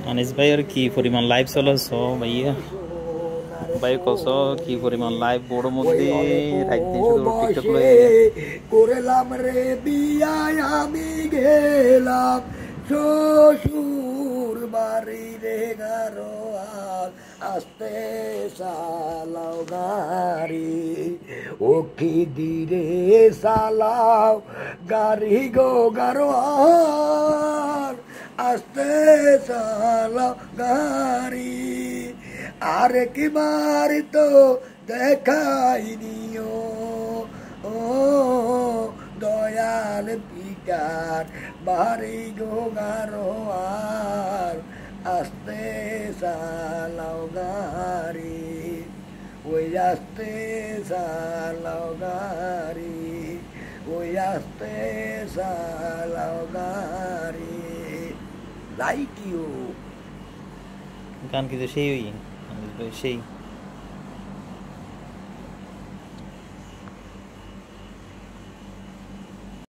আনিস ভাইয়ের কি পরিমাণ লাইভ চলছ ভাইয়া, ভাই কস কি পরিমাণ লাইভ বড় মধ্যে রাত দিন শুধু টিকটক লয়ে করলাম রে বিয়ায় আমি গেলাম শ্বশুর বাড়ি রে গারোয়াল আস্তে চালাও গাড়ি ও কি দিরে চালাও গাড়ি গো গারোয়াল আস্তে চালাও গাড়ি আরে কি বাড়ি তো দেখাইনিও ও দয়াল পিকার বাড়ি গো গারোয়াল আস্তে চালাও গাড়ি ওই আস্তে চালাও গাড়ি ওই আস্তে চালাও গাড়ি লাইক ইউ গান কিন্তু সেই আনিস ভাই সেই